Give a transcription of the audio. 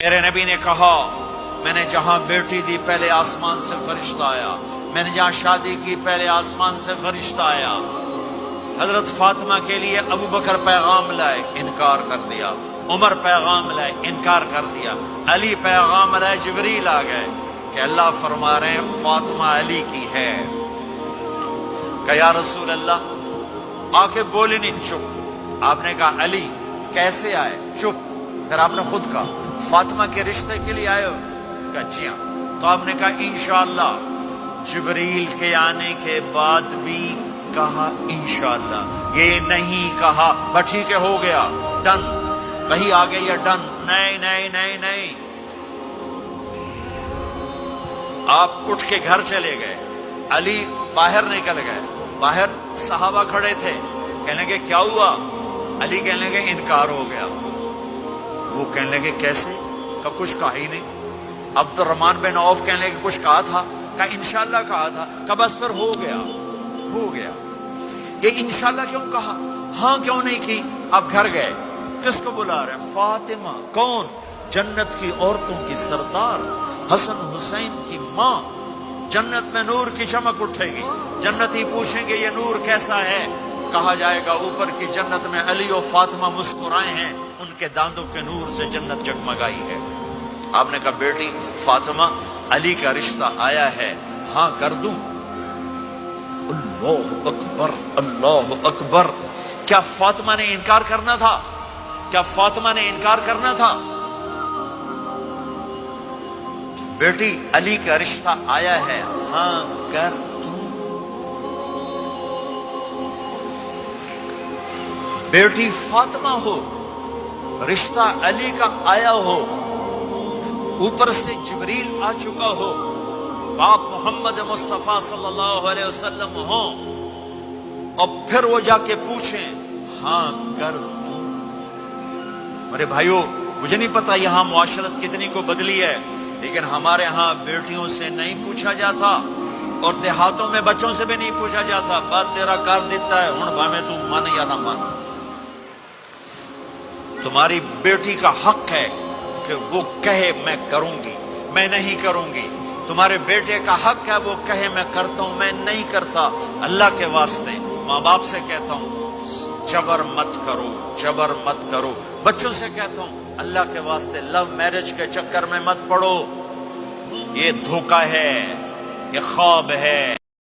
میرے نبی نے کہا میں نے جہاں بیٹی دی پہلے آسمان سے فرشتہ آیا، میں نے جہاں شادی کی پہلے آسمان سے فرشتہ آیا۔ حضرت فاطمہ کے لیے ابو بکر پیغام لائے، انکار کر دیا۔ عمر پیغام لائے، انکار کر دیا۔ علی پیغام لائے، جبریل آ گئے کہ اللہ فرما رہے ہیں فاطمہ علی کی ہے۔ کہ یا رسول اللہ، آ کے بولے نہیں، چپ۔ آپ نے کہا علی کیسے آئے؟ چپ۔ پھر آپ نے خود کہا فاطمہ کے رشتے کے لیے آئے ہو؟ کہا جی ہاں۔ تو آپ نے کہا انشاءاللہ۔ جبریل کے آنے کے بعد بھی کہا انشاءاللہ، یہ نہیں کہا بس ٹھیک ہے ہو گیا ڈن، کہیں آگے یا ڈن، نہیں نہیں نہیں نہیں۔ آپ اٹھ کے گھر چلے گئے، علی باہر نکل گئے، باہر صحابہ کھڑے تھے، کہنے لگے کیا ہوا؟ علی کہنے لگے انکار ہو گیا۔ وہ کہنے لگے کیسے؟ کہ کچھ کہا ہی نہیں۔ عبد الرحمن بن عوف کہنے لگے کچھ کہا تھا؟ کہ انشاءاللہ کہا تھا۔ کہ بس پھر ہو گیا ہو گیا۔ یہ انشاءاللہ کیوں کہا؟ ہاں کیوں نہیں کی؟ اب گھر گئے، کس کو بلا رہے ہیں؟ فاطمہ۔ کون؟ جنت کی عورتوں کی سردار، حسن حسین کی ماں۔ جنت میں نور کی چمک اٹھے گی، جنتی پوچھیں گے یہ نور کیسا ہے؟ کہا جائے گا اوپر کی جنت میں علی و فاطمہ مسکرائے ہیں، ان کے داندوں کے نور سے جنت جگمگائی ہے۔ آپ نے کہا بیٹی فاطمہ، علی کا رشتہ آیا ہے، ہاں کر دوں؟ اللہ اکبر اللہ اکبر۔ کیا فاطمہ نے انکار کرنا تھا؟ کیا فاطمہ نے انکار کرنا تھا؟ بیٹی علی کا رشتہ آیا ہے، ہاں کر دوں؟ بیٹی فاطمہ ہو، رشتہ علی کا آیا ہو، اوپر سے جبریل آ چکا ہو، باپ محمد مصطفیٰ صلی اللہ علیہ وسلم ہو، اور پھر وہ جا کے پوچھیں ہاں کر دوں؟ میرے بھائیو، مجھے نہیں پتا یہاں معاشرت کتنی کو بدلی ہے، لیکن ہمارے ہاں بیٹیوں سے نہیں پوچھا جاتا، اور دیہاتوں میں بچوں سے بھی نہیں پوچھا جاتا۔ بات تیرا کر دیتا ہے، ہن بھاویں تو مان یا نہ مان۔ تمہاری بیٹی کا حق ہے کہ وہ کہے میں کروں گی، میں نہیں کروں گی۔ تمہارے بیٹے کا حق ہے وہ کہے میں کرتا ہوں، میں نہیں کرتا۔ اللہ کے واسطے ماں باپ سے کہتا ہوں جبر مت کرو، جبر مت کرو۔ بچوں سے کہتا ہوں اللہ کے واسطے لو میرج کے چکر میں مت پڑو، یہ دھوکہ ہے، یہ خواب ہے۔